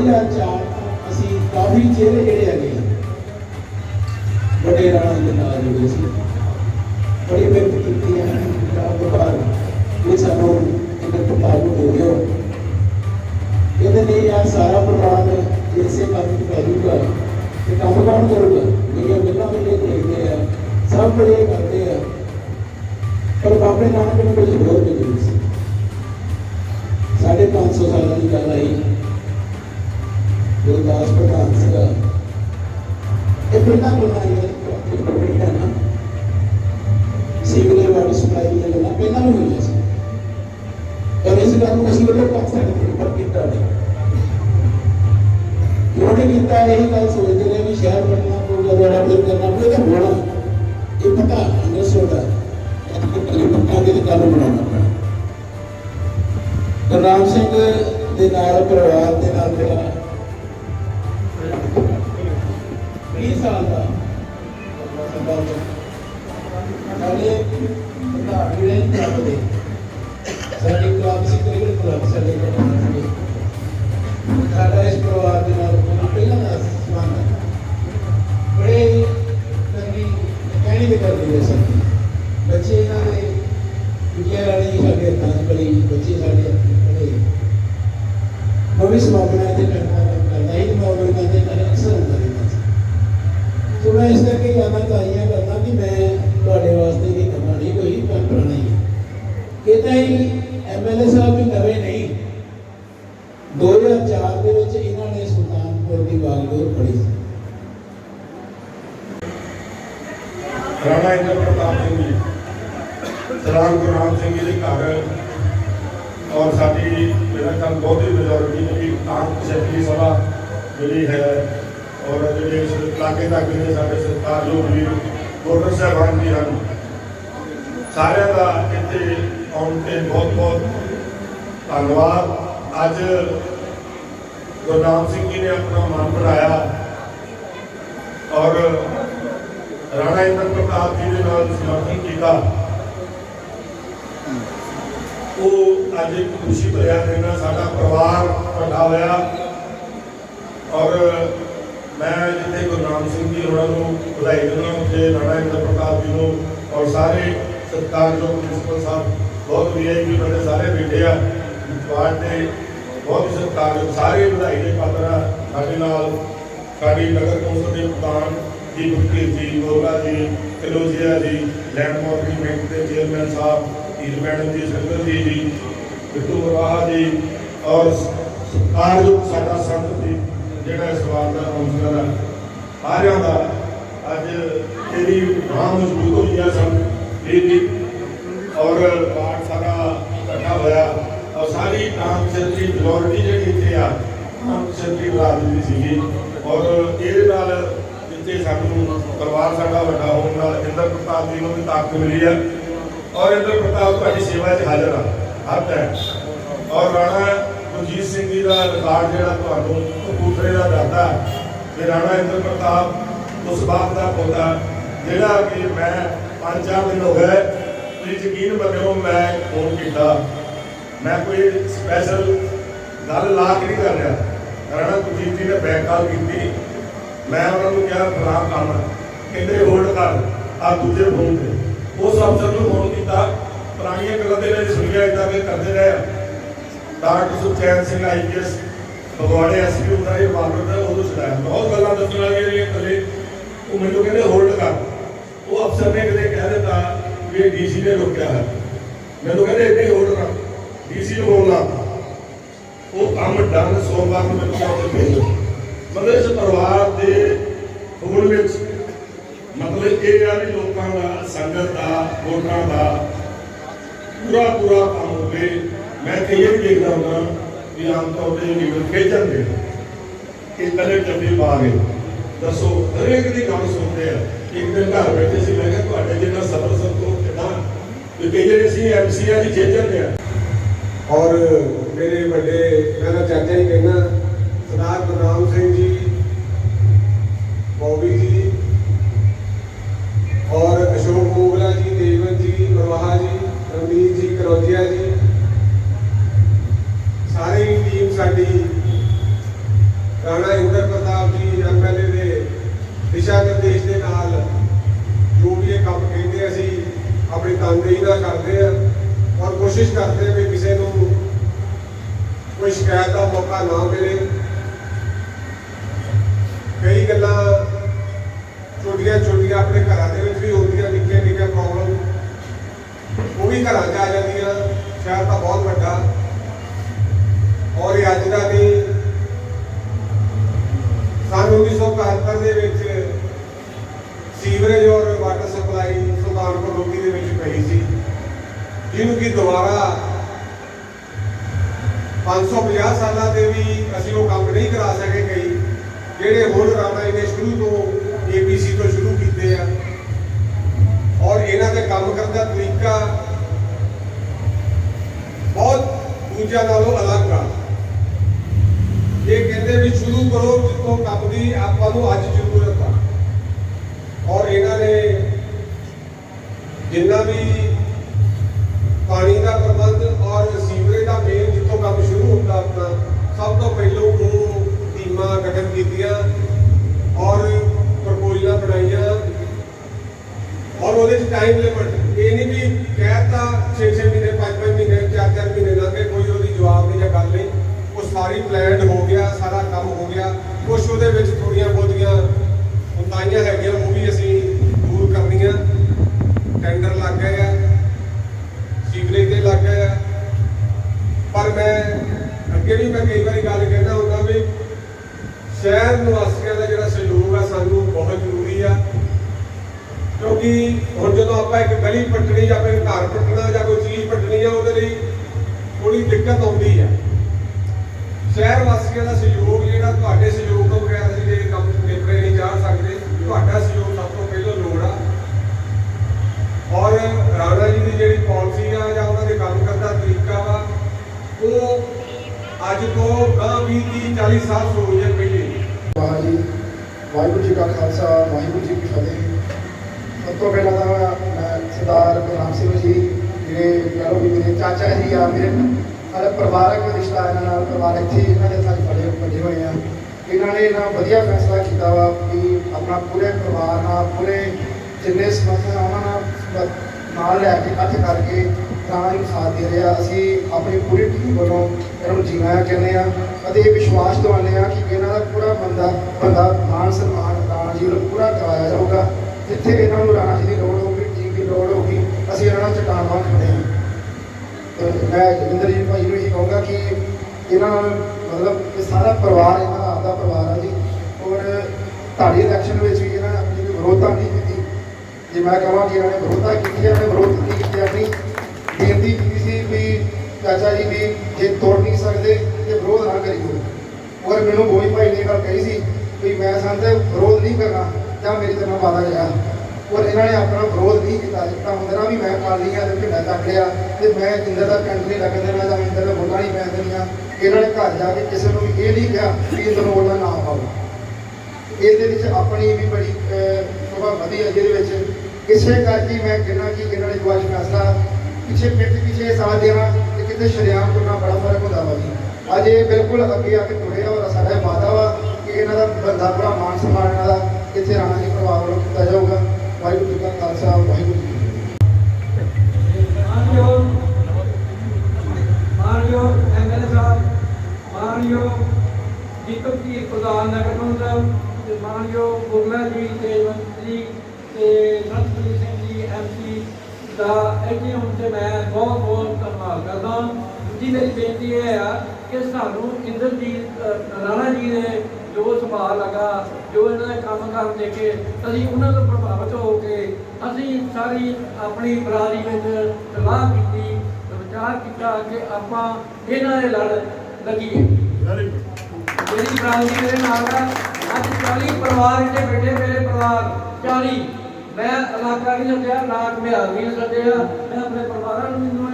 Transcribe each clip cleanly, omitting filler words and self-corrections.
2004 ਅਸੀਂ ਕਾਫੀ ਚਿਹਰੇ ਜਿਹੜੇ ਹੈਗੇ बड़े राणा के नाल जुड़े सी बड़ी मेहनत की है व्यापार ये सानू इन्हें प्रताप दे दियो कहते नहीं यार सारा प्रताप इसे काम पै जूगा तो काम कौन करूँगा मेरिया गल्लां भी देखते हैं सब बड़े करते हैं पर बाबे नानक ने कुछ होर मिली सी 550 साल की गल आई गुरदास प्रधान सीगा ये पिंडा बोलना है ना सीवरेज वाटर सप्लाई दी गल्लां पहलां भी होईयां सी पर इस गल नूं असीं वल्लों कर सकदे पर कीता नहीं क्यों नहीं कीता यही गल सोचते रहे कि शहर बनना पऊगा बड़ा फिर करना पऊगा तो होना ये पता अंडरस्टूड है पक्का कि कल बनाना पैना गुरनाम सिंह दे नाल परिवार दे नाल मेरा 20 साल का साढ़े प्रधान जी क्लब के साढ़े क्लब से क्रिकेट क्लब साढ़े साढ़ा इस परिवार के नाल पहला का संबंध बड़े कभी कहनी भी कर दिए सन बच्चे इन्होंने विद्या राणी साढ़े हथां बड़ी बच्चे साढ़े बड़े भविष्य भावना से करना ही भावना से अक्सर होता रहता तो मैं इस करके कहना चाहिए करना कि मैं थोड़े वास्ते की करना नहीं कोई पर पुराना ही कहता ही MLA साहब भी नवे नहीं 2004 के विच इन्होंने सुल्तानपुर की बागडोर पढ़ी राणा इंद्र प्रताप सिंह जी सलाम गुरनाम सिंह जी के घर और साडी मेरा ख्याल बहुत ही मेजोरिटी जी आम सैकटरी सभा जी है और जो इलाके तक ने साढ़े सरकार जो भी वोटर साहबान भी हैं सारे का इतने आने से बहुत बहुत धन्यवाद। अज गुरनाम सिंह जी ने अपना मन बनाया और राणा इंद्र प्रताप जी के नाल समर्थन किया वो अज एक खुशी भरिया दिन साडा परिवार इकट्ठा होया और मैं जिथे गुरनाम सिंह जी उन्होंने बधाई देना उत्थे राणा इंद्र प्रताप जी को और सारे सत्कारयोग प्रिंसिपल साहब बहुत VIP बड़े सारे बैठे आ वार्ड के बहुत ही सत्कारयोग सारे बधाई के पात्र साडे नाल साडी नगर कौंसल के प्रधान जी गुरकीरत जी गोला जी कलोजिया जी लैंड मार्किंग बैंक के चेयरमैन साहब हीर मैडम जी संगत जी बिट्टू वराहा जी और सत्कारयोग साडा संत जी ਜਿਹੜਾ ਇਸ ਵਾਰ ਦਾ ਕਾਉਂਸਲਰ ਹੈ ਸਾਰਿਆਂ ਦਾ ਅੱਜ ਇਹਦੀ ਬਾਂਹ ਮਜ਼ਬੂਤ ਹੋਈ ਆ ਸਭ ਇਹਦੀ ਔਰ ਵਾਰਡ ਸਾਰਾ ਇਕੱਠਾ ਹੋਇਆ ਔਰ ਸਾਰੀ ਆਮ ਸੈਕਟਰੀ ਮੈਜੋਰਿਟੀ ਜਿਹੜੀ ਇੱਥੇ ਆ ਆਮ ਸੈਕਟਰੀ ਬਰਾਦਰੀ ਸੀਗੀ ਔਰ ਇਹਦੇ ਨਾਲ ਜਿੱਥੇ ਸਾਨੂੰ ਪਰਿਵਾਰ ਸਾਡਾ ਵੱਡਾ ਹੋਣ ਨਾਲ ਇੰਦਰ ਪ੍ਰਤਾਪ ਜੀ ਨੂੰ ਵੀ ਤਾਕਤ ਮਿਲੀ ਆ ਔਰ ਇੰਦਰ ਪ੍ਰਤਾਪ ਤੁਹਾਡੀ ਸੇਵਾ 'ਚ ਹਾਜ਼ਰ ਆ ਹਰ ਟਾਈਮ ਔਰ ਰਾਣਾ गुरजीत सिंह जी का रिकॉर्ड जो कपूरथले का दाता कि राणा इंद्र प्रताप उस बात का पोता जोड़ा कि मैं 5-4 दिन हो गए तुम यकीन मनो मैं फोन किया मैं कोई स्पैशल गल ला के नहीं कर रहा राणा गुरजीत जी ने बैक कॉल की मैं उन्होंने कहा फला काम कहते होल्ड कर आ दूजे फोन से उस अफसर को फोन किया पुरानिया गल्लां सुनिया इदा के करते रहे डॉक्टर सुखचैन सिंह IPS फगवाड़े SP उन्होंने ये मामला था वो सुनाया बहुत गल्लां दसण वालियां कले वो मैनूं कहते होल्ड कर वो अफसर ने कदे कह दिता कि DC ने रोकया है मैनूं कहते इतने होल्ड कर DC को बोलना वो काम डन सोमवार को मैं पहुंच भेजो मतलब इस परिवार के होड़ में मतलब ये आ भी लोगों का संगत का वोटां का पूरा पूरा काम हो गए मैं कई भी देखता हूँ कि आमतौर पर लीडर खेचन दे कि कले डब्बे पा गए दसो हर एक की गल सुनते हैं एक दिन घर बैठे से मैं क्या जिन्ना सबर संतोष कितना कई जगह MC की खेचन दे और मेरे बड़े मेरा चाचा ही कहना सरदार गुरनाम सिंह जी बॉबी जी और अशोक मोगला जी देवत जी प्रवाहा जी रमनीत जी करोजिया जी सारी टीम साड़ी ਰਾਣਾ ਇੰਦਰ ਪ੍ਰਤਾਪ ਜੀ ਐਮਐਲਏ ਦੇ ਦਿਸ਼ਾ ਨਿਰਦੇਸ਼ ਦੇ ਨਾਲ ਜੋ ਵੀ ਇਹ ਕੰਮ ਕਹਿੰਦੇ ਅਸੀਂ ਆਪਣੀ ਤਨਦੇਹੀ ਨਾਲ ਕਰਦੇ ਆ ਔਰ ਕੋਸ਼ਿਸ਼ ਕਰਦੇ ਆ ਵੀ ਕਿਸੇ ਨੂੰ ਕੋਈ ਸ਼ਿਕਾਇਤ ਦਾ ਮੌਕਾ ਨਾ ਮਿਲੇ। ਕਈ ਗੱਲਾਂ ਛੋਟੀਆਂ ਛੋਟੀਆਂ ਆਪਣੇ ਘਰਾਂ ਦੇ ਵਿੱਚ ਵੀ ਹੁੰਦੀਆਂ, ਨਿੱਕੀਆਂ ਨਿੱਕੀਆਂ ਪ੍ਰੋਬਲਮ ਉਹ ਵੀ ਘਰਾਂ 'ਚ ਆ ਜਾਂਦੀਆਂ, ਸ਼ਹਿਰ ਤਾਂ ਬਹੁਤ ਵੱਡਾ ਔਰ ਇਹ ਅੱਜ ਦਾ ਨਹੀਂ ਸੰਨ 1971 ਦੇ ਵਿੱਚ ਸੀਵਰੇਜ ਔਰ ਵਾਟਰ ਸਪਲਾਈ ਸੁਲਤਾਨਪੁਰ ਲੋਧੀ ਦੇ ਵਿੱਚ ਪਈ ਸੀ, ਜਿਹਨੂੰ ਕਿ ਦੁਬਾਰਾ 550 ਸਾਲਾਂ ਦੇ ਵੀ ਅਸੀਂ ਉਹ ਕੰਮ ਨਹੀਂ ਕਰਾ ਸਕੇ। ਕਈ ਜਿਹੜੇ ਹੁਣ ਰਾਣਾ ਜੀ ਨੇ ਸ਼ੁਰੂ ਤੋਂ ਏਪੀਸੀ ਤੋਂ ਸ਼ੁਰੂ ਕੀਤੇ ਆ ਔਰ ਇਹਨਾਂ ਦੇ ਕੰਮ ਕਰਨ ਦਾ ਤਰੀਕਾ ਬਹੁਤ ਦੂਜਿਆਂ ਨਾਲੋਂ ਅਲੱਗ ਆ। ਇਹ ਕਹਿੰਦੇ ਵੀ ਸ਼ੁਰੂ ਕਰੋ ਜਿੱਥੋਂ ਕੰਮ ਦੀ ਆਪਾਂ ਨੂੰ ਅੱਜ ਜ਼ਰੂਰਤ ਆ ਔਰ ਇਹਨਾਂ ਨੇ ਜਿੰਨਾ ਵੀ ਪਾਣੀ ਦਾ ਪ੍ਰਬੰਧ ਔਰ ਸੀਵਰੇਜ ਦਾ ਮੇਨ ਜਿੱਥੋਂ ਕੰਮ ਸ਼ੁਰੂ ਹੁੰਦਾ ਆਪਣਾ ਸਭ ਤੋਂ ਪਹਿਲਾਂ ਉਹ ਟੀਮਾਂ ਗਠਨ ਕੀਤੀਆਂ ਔਰ ਪ੍ਰਪੋਜ਼ਲਾਂ ਬਣਾਈਆਂ ਔਰ ਉਹਦੇ 'ਚ ਟਾਈਮ ਲਿਮਟ ਇਹ ਨਹੀਂ ਵੀ ਕਹਿਤਾ 6-6 ਮਹੀਨੇ 5-5 ਮਹੀਨੇ 4-4 ਮਹੀਨੇ ਲੰਘੇ ਕੋਈ ਉਹਦੀ ਜਵਾਬ ਨਹੀਂ ਜਾਂ ਗੱਲ ਨਹੀਂ। ਉਹ ਸਾਰੀ ਪਲਾਨਡ ਹੋ ਗਿਆ, ਸਾਰਾ ਕੰਮ ਹੋ ਗਿਆ। ਕੁਛ ਉਹਦੇ ਵਿੱਚ ਥੋੜੀਆਂ ਬਹੁਤੀਆਂ ਉਤਾਈਆਂ ਹੈਗੀਆਂ ਉਹ ਵੀ ਅਸੀਂ ਦੂਰ ਕਰਨੀਆਂ। ਟੈਂਡਰ ਲੱਗ ਗਏ ਆ, ਸੀਵਰੇਜ ਦੇ ਲੱਗ ਗਏ ਆ, ਪਰ ਮੈਂ ਅੱਗੇ ਵੀ ਮੈਂ ਕਈ ਵਾਰੀ ਗੱਲ ਕਹਿੰਦਾ ਹੁੰਦਾ ਵੀ ਸ਼ਹਿਰ ਨਿਵਾਸੀਆਂ ਦਾ ਜਿਹੜਾ ਸਹਿਯੋਗ ਆ ਸਾਨੂੰ ਬਹੁਤ ਜ਼ਰੂਰੀ ਆ। ਕਿਉਂਕਿ ਹੁਣ ਜਦੋਂ ਆਪਾਂ ਇੱਕ ਗਲੀ ਪੱਟਣੀ ਜਾਂ ਫਿਰ ਘਰ ਪੱਟਣਾ ਜਾਂ ਕੋਈ ਚੀਜ਼ ਪੱਟਣੀ ਆ ਉਹਦੇ ਲਈ ਥੋੜੀ ਦਿੱਕਤ ਆਉਂਦੀ ਆ। ਸ਼ਹਿਰ ਵਾਸੀਆਂ ਦਾ ਸਹਿਯੋਗ ਜਿਹੜਾ ਤੁਹਾਡੇ ਸਹਿਯੋਗ ਤੋਂ ਬਗੈਰ ਅਸੀਂ ਇਹ ਕੰਮ ਨੇਪਰੇ ਨਹੀਂ ਜਾ ਸਕਦੇ। ਤੁਹਾਡਾ ਸਹਿਯੋਗ ਸਭ ਤੋਂ ਪਹਿਲਾਂ ਲੋੜ ਆ ਔਰ ਰਾਣਾ ਜੀ ਦੀ ਜਿਹੜੀ ਪਾਲਿਸੀ ਆ ਜਾਂ ਉਹਨਾਂ ਦੇ ਕੰਮ ਕਰਨ ਦਾ ਤਰੀਕਾ ਵਾ ਉਹ ਅੱਜ ਤੋਂ 20-30-40 ਸਾਲ ਸੋਚ ਜੇ ਪਹਿਲੇ। ਵਾਹਿਗੁਰੂ ਜੀ ਕਾ ਖਾਲਸਾ, ਵਾਹਿਗੁਰੂ ਜੀ ਕੀ ਫਤਿਹ। ਸਭ ਤੋਂ ਪਹਿਲਾਂ ਤਾਂ ਮੈਂ ਸਰਦਾਰ ਗੁਰਨਾਮ ਸਿੰਘ ਜੀ ਜਿਹੜੇ ਕਹਿ ਲਓ ਵੀ ਮੇਰੇ ਚਾਚਾ ਜੀ ਆ, ਮੇਰੇ ਸਾਡਾ ਪਰਿਵਾਰਕ ਰਿਸ਼ਤਾ ਇਹਨਾਂ ਨਾਲ, ਪਰਿਵਾਰ ਇੱਥੇ ਇਹਨਾਂ ਦੇ ਸਾਰੇ ਵੱਡੇ ਹੋਏ ਆ। ਇਹਨਾਂ ਨੇ ਇਹਨਾਂ ਵਧੀਆ ਫੈਸਲਾ ਕੀਤਾ ਵਾ ਵੀ ਆਪਣਾ ਪੂਰੇ ਪਰਿਵਾਰ ਨਾਲ ਪੂਰੇ ਜਿੰਨੇ ਸਮਰਥਨ ਉਹਨਾਂ ਨਾਲ ਲੈ ਕੇ ਇਕੱਠ ਕਰਕੇ ਰਾਣਾ ਨੂੰ ਸਾਥ ਦੇ ਰਿਹਾ। ਅਸੀਂ ਆਪਣੀ ਪੂਰੀ ਟੀਮ ਵੱਲੋਂ ਇਹਨਾਂ ਨੂੰ ਜੀਣਾ ਕਹਿੰਦੇ ਆ ਅਤੇ ਇਹ ਵਿਸ਼ਵਾਸ ਦਿਵਾਉਂਦੇ ਆ ਕਿ ਇਹਨਾਂ ਦਾ ਪੂਰਾ ਬੰਦਾ ਮਾਨ ਸਨਮਾਨ ਰਾਣਾ ਜੀ ਨੂੰ ਪੂਰਾ ਕਰਵਾਇਆ ਜਾਊਗਾ। ਜਿੱਥੇ ਇਹਨਾਂ ਨੂੰ ਰਾਣਾ ਜੀ ਦੀ ਲੋੜ ਹੋਊਗੀ, ਟੀਮ ਦੀ ਲੋੜ ਹੋਊਗੀ, ਅਸੀਂ ਇਹਨਾਂ ਨਾਲ ਚਟਾਨ ਵਾਂਗ ਖੜੇ ਹਾਂ। ਮੈਂ ਜਗਿੰਦਰ ਜੀ ਭਾਈ ਨੂੰ ਇਹ ਕਹੂੰਗਾ ਕਿ ਇਹਨਾਂ ਮਤਲਬ ਇਹ ਸਾਰਾ ਪਰਿਵਾਰ ਇਹਨਾਂ ਦਾ ਆਪਦਾ ਪਰਿਵਾਰ ਆ ਜੀ। ਔਰ ਤੁਹਾਡੀ ਇਲੈਕਸ਼ਨ ਵਿੱਚ ਵੀ ਇਹਨਾਂ ਨੇ ਆਪਣੀ ਵਿਰੋਧਤਾ ਨਹੀਂ ਕੀਤੀ। ਜੇ ਮੈਂ ਕਹਾਂ ਕਿ ਇਹਨਾਂ ਨੇ ਵਿਰੋਧਤਾ ਕੀਤੀ, ਇਹਨਾਂ ਨੇ ਵਿਰੋਧ ਨਹੀਂ ਕੀਤੀ, ਆਪਣੀ ਬੇਨਤੀ ਕੀਤੀ ਸੀ ਵੀ ਚਾਚਾ ਜੀ ਵੀ ਜੇ ਤੋੜ ਨਹੀਂ ਸਕਦੇ ਤੇ ਵਿਰੋਧ ਨਾ ਕਰੀਓ। ਔਰ ਮੈਨੂੰ ਗੋਈ ਭਾਈ ਨੇ ਗੱਲ ਕਹੀ ਸੀ ਵੀ ਮੈਂ ਸੰਦ ਵਿਰੋਧ ਨਹੀਂ ਕਰਨਾ ਜਾਂ ਮੇਰੀ ਤਰ੍ਹਾਂ ਵਾਦਾ ਗਿਆ। ਔਰ ਇਹਨਾਂ ਨੇ ਆਪਣਾ ਵਿਰੋਧ ਨਹੀਂ ਕੀਤਾ। ਜਿੱਦਾਂ ਹੁੰਦਰਾ ਵੀ ਮੈਂ ਕਰ ਲਈਆਂ ਤੇ ਝੰਡਾ ਚੱਕ ਲਿਆ ਤੇ ਮੈਂ ਇੰਦਰ ਦਾ ਪਿੰਡ ਨਹੀਂ ਲੱਗਣ ਦੇਣਾ ਜਾਂ ਇੰਦਰ ਦਾ ਵੋਟਾਂ ਨਹੀਂ ਪੈਣ ਦੇਣੀਆਂ। ਇਹਨਾਂ ਨੇ ਘਰ ਜਾ ਕੇ ਕਿਸੇ ਨੂੰ ਵੀ ਇਹ ਨਹੀਂ ਕਿਹਾ ਕਿ ਇੰਦਰ ਨੂੰ ਵੋਟਾਂ ਨਾ ਪਾਓ। ਇਹਦੇ ਵਿੱਚ ਆਪਣੀ ਵੀ ਬੜੀ ਸ਼ੋਭਾ ਵਧੀ ਹੈ, ਜਿਹਦੇ ਵਿੱਚ ਕਿਸੇ ਕਰਕੇ ਮੈਂ ਕਹਿੰਦਾ ਕਿ ਇਹਨਾਂ ਨੇ ਜੋ ਅੱਜ ਫੈਸਲਾ ਪਿੱਛੇ ਪਿੱਛੇ ਸਾਥ ਦੇਣਾ ਤੇ ਕਿਤੇ ਸ਼ਰਿਆਮ ਕਰਨਾ ਬੜਾ ਫਰਕ ਹੁੰਦਾ ਵਾ ਜੀ। ਅੱਜ ਇਹ ਬਿਲਕੁਲ ਅੱਗੇ ਆ ਕੇ ਤੁਰੇ ਔਰ ਸਾਡਾ ਵਾਅਦਾ ਵਾ ਕਿ ਇਹਨਾਂ ਦਾ ਬੰਦਾ ਪੂਰਾ ਮਾਨ ਸਨਮਾਨ ਇਹਨਾਂ ਦਾ ਇੱਥੇ ਰਾਣਾ ਜੀ ਪਰਿਵਾਰ ਵੱਲੋਂ ਕੀਤਾ ਜਾਊਗਾ। ਵਾਹਿਗੁਰੂ ਜੀ ਕਾ ਖਾਲਸਾ, ਵਾਹਿਗੁਰੂ ਜੀ ਮਾਨਯੋਗ ਐਮਐਲਏ ਸਾਹਿਬ, ਮਾਨਯੋਗ ਦੀਪਕ ਜੀ ਪ੍ਰਧਾਨ ਨਗਰ ਕੌਂਸਲ ਤੇ ਮਾਨਯੋਗ ਗੁਰਮੇਲ ਜੀ ਤੇ ਮੰਤਰੀ ਤੇ ਸਤਿਗੁਰੂ ਸਿੰਘ ਜੀ ਐਮਸੀ ਦਾ ਇੱਥੇ ਹੁਣ ਤੇ ਮੈਂ ਬਹੁਤ ਬਹੁਤ ਧੰਨਵਾਦ ਕਰਦਾ ਜੀ। ਮੇਰੀ ਬੇਨਤੀ ਇਹ ਆ ਕਿ ਸਾਨੂੰ ਇੰਦਰਜੀਤ ਰਾਣਾ ਜੀ ਨੇ ਜੋ ਸੁਭਾਅ ਲਗਾ, ਜੋ ਇਹਨਾਂ ਦਾ ਕੰਮ ਕਰਨ ਦੇ ਕੇ ਅਸੀਂ ਉਹਨਾਂ ਤੋਂ ਪ੍ਰਭਾਵਿਤ ਹੋ ਕੇ ਅਸੀਂ ਸਾਰੀ ਆਪਣੀ ਬਰਾਦਰੀ ਵਿੱਚ ਸਲਾਹ ਕੀਤੀ, ਵਿਚਾਰ ਕੀਤਾ ਕਿ ਆਪਾਂ ਇਹਨਾਂ ਦੇ ਲੜ ਲੱਗੀਏ। ਮੇਰੀ ਬਰਾਦਰੀ ਮੇਰੇ ਨਾਲ ਆ। ਅੱਜ 40 ਪਰਿਵਾਰ ਇੱਥੇ ਬੈਠੇ, ਮੇਰੇ ਪਰਿਵਾਰ 40। ਮੈਂ ਇਲਾਕਾ ਨਹੀਂ ਸੱਦਿਆ, ਨਾ ਘੁਮਿਆਰ ਵੀ ਨਹੀਂ ਸੱਦਿਆ। ਮੈਂ ਆਪਣੇ ਪਰਿਵਾਰਾਂ ਨੂੰ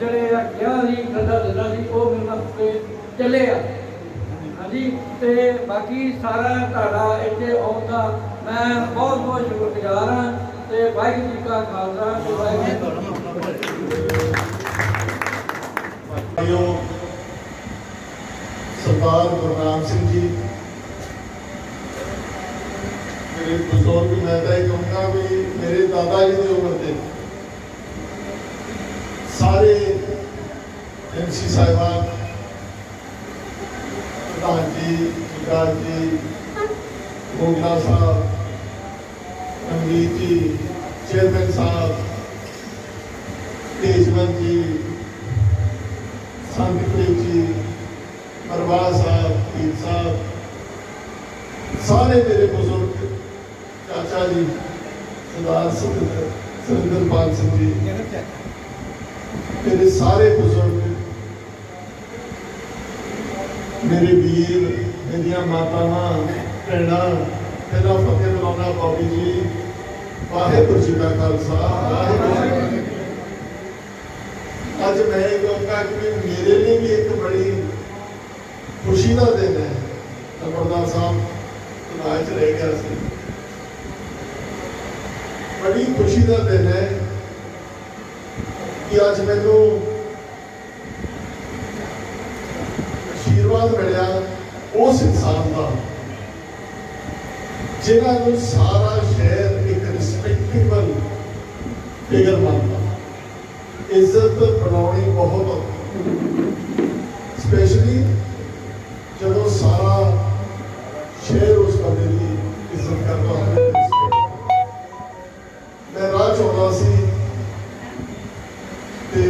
ਜਿਹੜੇ ਆ ਕਿਹਾ ਸੀ ਖੰਡਾ ਦਿੰਦਾ ਸੀ, ਉਹ ਮੇਰੇ ਨਾਲ ਚੱਲੇ ਆ। ਹਾਂਜੀ, ਤੇ ਬਾਕੀ ਸਾਰਾ ਤੁਹਾਡਾ ਇੱਥੇ ਆਉਣ ਦਾ ਮੈਂ ਬਹੁਤ ਬਹੁਤ ਸ਼ੁਕਰਗੁਜ਼ਾਰ ਹਾਂ। ਤੇ ਵਾਹਿਗੁਰੂ ਜੀ ਕਾ ਖਾਲਸਾ ਤੇ ਵਾਹਿਗੁਰੂ ਜੀ ਕੀ ਫਤਿਹ। ਸਰਦਾਰ ਗੁਰਨਾਮ ਸਿੰਘ ਜੀ मेरे बुजुर्ग मैं तो ये कहूँगा भी मेरे दादा जी की उम्र के सारे MC साहिबान प्रधान जी विकास जी मोगला साहब रंगीत जी चेयरमैन साहब तेजवंत जी संतप्रीत जी परवाज साहब पीर साहब सारे मेरे बुजुर्ग चाचा जी सरदार सुरेंद्रपाल सिंह जी मेरे सारे बुजुर्ग मेरे वीर मेरिया मातावां भैणां मेरा फतेह बुलाना बाबी जी वाहिगुरू जी का खालसा वाहिगुरू जी की फतेह। अज मैं ये कहूँगा कि मेरे लिए भी एक बड़ी खुशी का दिन है। नंबरदार साहब आज रह गया सी बड़ी खुशी का दिन है कि अज मैनू आशीर्वाद मिलिया उस इंसान का जिन्होंने सारा शहर एक रिस्पैक्टेबल फिगर मानता इज्जत बनानी बहुत स्पेशली जब सारा शहर उस बंदे की इज्जत करता मैं राह चौंदा सी ते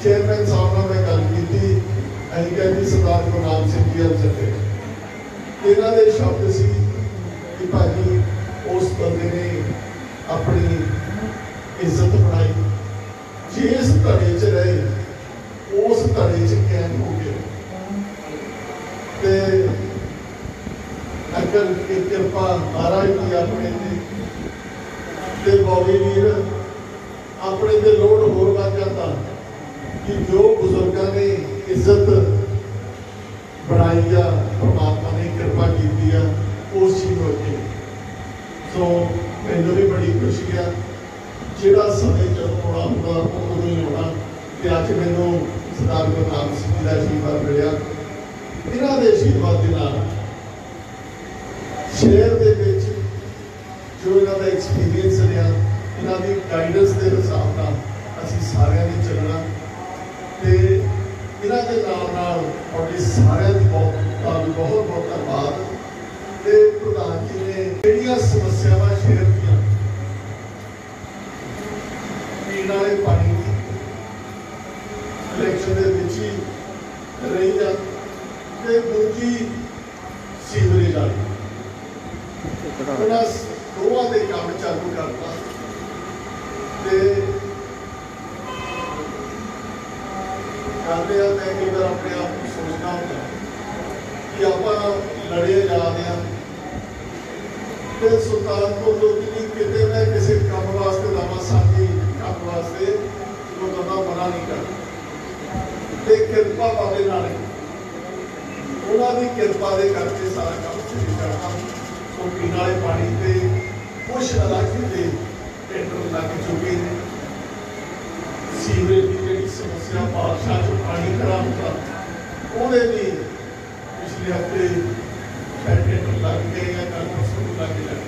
चेयरमैन साहब नाल मैं गल की असीं कहा जी सरदार गुरनाम सिंह जी अल चले इन्हां दे शब्द सी कि भाजी उस बंदे ने अपनी इज्जत बनाई जिस धड़े च रहे उस धड़े च कैद हो गए ते अगर एक कृपा महाराज की अपने ते बॉबी वीर अपने ते लोड होर बढ़ जाता कि जो बुजुर्गों ने इज्जत बनाई आ परमात्मा ने कृपा की आ उस चीज को अगे सो मैनू भी बड़ी खुशी है ਜਿਹੜਾ समय जो होना होगा उदों ही होना कि अज मैनू सरदार गुरनाम सिंह जी का आशीर्वाद मिलिया इन्हों के आशीर्वाद के नाल शहर के विच जो इन्हों का एक्सपीरियंस रहा इन्हों की गाइडेंस के हिसाब नाल असीं सारिਆਂ ने चलना ते इन्हों के नाल तुहाडे सारिਆਂ दी बहुत बहुत धन्यवाद ते प्रधान जी ने जिहड़ियां समस्यावां शहर दीयां पीने वाले पानी की इलेक्शन के विच ही रही आ ते दूजी सीवरेज वाली उन्हां दोवां दे काम चालू करता ते कहते हैं मैं कई बार अपने आप को सोचना होता कि आप लड़े जा रहे हैं तो सुल्तानपुर लोग कितने मैं किसी काम वास्ते लावा साथी काम वास्ते जो बंदा मना नहीं करता ते कृपा बाबे नाल उन्होंने कृपा के करके सारा काम शुरू करना तो पीने वाले पानी पे कुछ इलाके के टेंडर लग चुके हैं सीवरेज की जी समस्या बादशाह जो पानी खड़ा होता वो भी पिछले हफ्ते टेंडर लग गए या कल परसों लग गए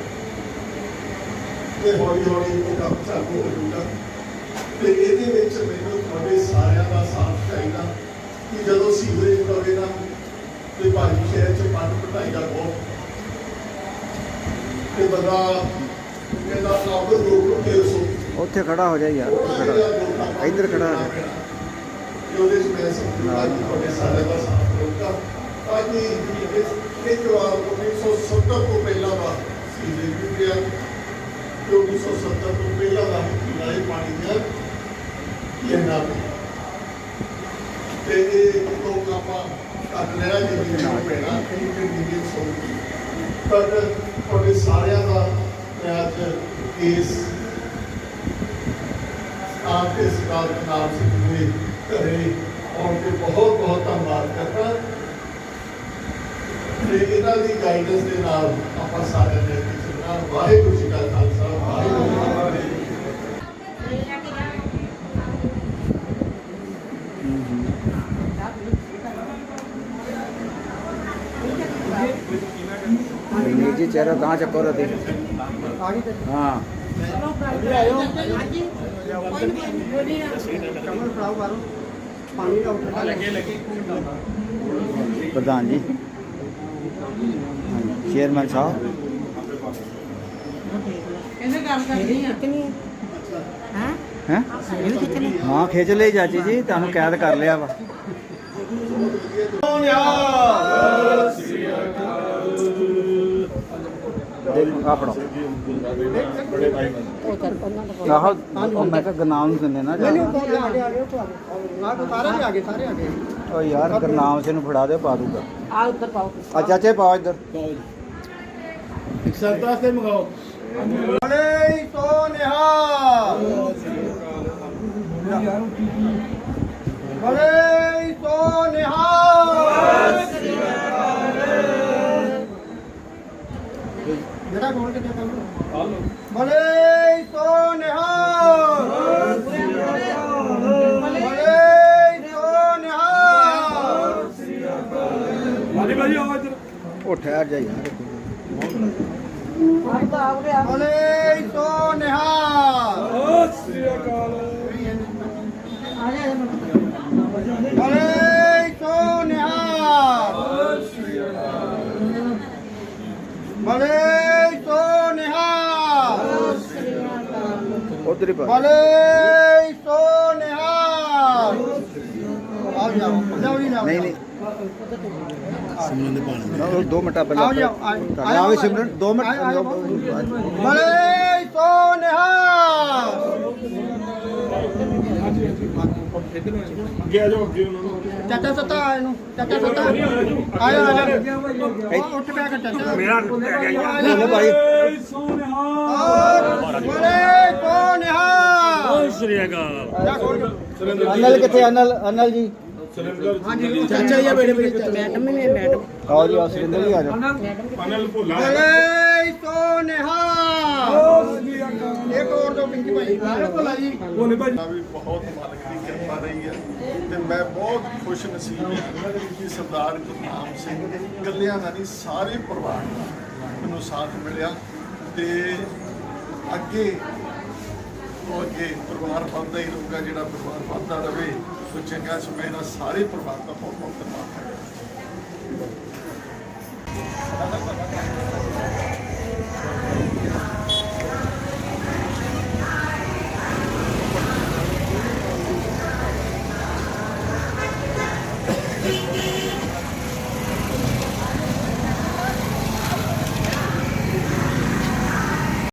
हौली हौली वो काम चालू हो जाऊगा तो ये मैनू थोड़े सारिया का साथ चाहिए कि जो सीवरेज पवे ना तो भाजी शहर च पानी घटाई का बहुत बंदा कहता अब रोक लो फिर सो ਉੱਥੇ ਖੜਾ ਹੋ ਜਾ ਯਾਰ ਉੱਥੇ ਖੜਾ ਇੱਧਰ ਖੜਾ ਉਹਦੇ ਚ ਮੈਂ ਸਮਝੂਗਾ ਕਿ ਤੁਹਾਡੇ ਸਾਰਿਆਂ ਦਾ ਸਾਥ ਰਹੂਗਾ ਤਾਂ ਕਿ ਇੱਕ ਵਾਰ 1970 ਤੋਂ ਪਹਿਲਾਂ ਦਾ ਸੀਵਰੇਜ ਵੀ ਗਿਆ ਕਿ 1970 ਤੋਂ ਪਹਿਲਾਂ ਦਾ ਪੀਣਾ ਪਾਣੀ ਦਾ ਇਹਨਾਂ ਤੇ ਇਹ ਤੋਂ ਆਪਾਂ ਕਰ ਲੈਣਾ ਜਿਵੇਂ ਪੈਣਾ ਕਈ ਕਨਵੀਨੀਅੰਸ ਹੋਊਗੀ ਪਰ ਤੁਹਾਡੇ ਸਾਰਿਆਂ ਦਾ ਮੈਂ ਅੱਜ ਇਸ आपके सरदार गुरनाम सिंह जी घरे उनके बहुत बहुत धन्यवाद करता इन्हों की गाइडेंस के नाल आपां सारे लेके चलना वाहिगुरू जी का खालसा वाहिगुरू जी की निजी चेहरा कहाँ चक्कर होती ਹਾਂ ਪ੍ਰਧਾਨ ਜੀ ਹਾਂਜੀ ਚੇਅਰਮੈਨ ਸਾਹਿਬ ਇਹਨੇ ਗੱਲ ਕਰਨੀ ਆ ਹਾਂ ਹੈ ਹਾਂ ਖਿੱਚ ਲਈ ਚਾਚੀ ਜੀ ਤੁਹਾਨੂੰ ਕੈਦ ਕਰ ਲਿਆ ਵਾ ਆਪਣਾ ਆਹੋ ਮੈਂ ਕਿਹਾ ਗੁਰਨਾਮ ਨੂੰ ਦਿੰਦੇ ਨਾ ਓ ਯਾਰ ਗੁਰਨਾਮ ਸਿੰਘ ਨੂੰ ਫੜਾ ਦੇ ਪਾ ਦੂਗਾ ਆ ਉੱਧਰ ਪਾਓ ਆ ਚਾਚੇ ਪਾਓ ਇੱਧਰ ਇੱਕ ਸੰਤਾਂ ਤੇ ਮੰਗਾਓ ਬੋਲੇ ਸੋ ਨਿਹਾਲ ਬੋਲੇ ਸੋ ਨਿਹਾਲ ਜਿਹੜਾ ਕੋਲ ਕਿਤੇ ਕੰਮ ਬੋਲੇ ਸੋ ਨਿਹਾਲ ਬੋਲੇ ਸੋ ਨਿਹਾਲ ਉਹ ਠਹਿਰ ਜਾ ਯਾਰ ਬੋਲੇ ਸੋ ਨਿਹਾਲ ਬੋਲੇ ਸੋ ਨਿਹਾਲ ਬੋਲੇ ਸੋ ਨਿਹਾਲ ਉਧਰ ਹੀ ਪਾ ਬੋਲੇ ਸੋ ਨਿਹਾਲ ਆ ਜਾਓ ਨਹੀਂ ਨਹੀਂ ਸਿਮਰਨ ਦੇ ਪਾਣੀ 2 ਮਿੰਟ ਪਹਿਲਾਂ ਆਓ ਜੀ, ਆਓ। ਆਵੇ ਸਿਮਰਨ 2 ਮਿੰਟ ਬੋਲੇ ਸੋ ਨਿਹਾਲ ਅੱਗੇ ਆ ਜਾਓ ਅੱਗੇ ਉਹਨਾਂ ਨੂੰ ਚਾਚਾ ਸੱਤਾ ਆਏ ਨੂੰ ਚਾਚਾ ਸੱਤਾ ਆਇਆ ਆਇਆ ਉੱਠ ਪਿਆ ਕਰ ਚਾਚਾ ਮੇਰਾ ਲੈ ਭਾਈ ਬੋਲੇ ਸੋ ਨਿਹਾਲ ਸ੍ਰੀ ਅਕਾਲ ਜਾ ਖੋਲ ਕੇ ਅਨਲ ਕਿੱਥੇ ਅਨਲ ਜੀ ਚਾਚਾ ਜੀ ਬੇੜੇ ਬੇੜੇ ਮੈਡਮ ਨੇ ਮੈਡਮ ਆਓ ਜੀ ਆ ਸੁਰਿੰਦਰ ਜੀ ਆ ਜਾਓ ਅਨਲ ਭੁੱਲਾ ਬੋਲੇ ਸੋ ਨਿਹਾਲ ਇੱਕ ਹੋਰ ਦੋ ਪਿੰਕੀ ਭਾਈ ਭੋਲਾ ਜੀ ਵੀ ਬਹੁਤ ਮਾਲਕ ਦੀ ਕਿਰਪਾ ਰਹੀ ਹੈ ਤੇ ਮੈਂ ਬਹੁਤ ਖੁਸ਼ ਨਸੀਬ ਹਾਂ ਕਿ ਸਰਦਾਰ ਗੁਰਨਾਮ ਸਿੰਘ ਇਕੱਲਿਆਂ ਦਾ ਨਹੀਂ ਸਾਰੇ ਪਰਿਵਾਰ ਦਾ ਮੈਨੂੰ ਸਾਥ ਮਿਲਿਆ ਤੇ ਅੱਗੇ ਪਰਿਵਾਰ ਵੱਧਦਾ ਹੀ ਰਹੂਗਾ ਜਿਹੜਾ ਪਰਿਵਾਰ ਵੱਧਦਾ ਰਹੇ ਸੋ ਚੰਗਾ ਸਮੇਂ ਨਾਲ ਸਾਰੇ ਪਰਿਵਾਰ ਦਾ ਬਹੁਤ ਬਹੁਤ ਧੰਨਵਾਦ ਹੈ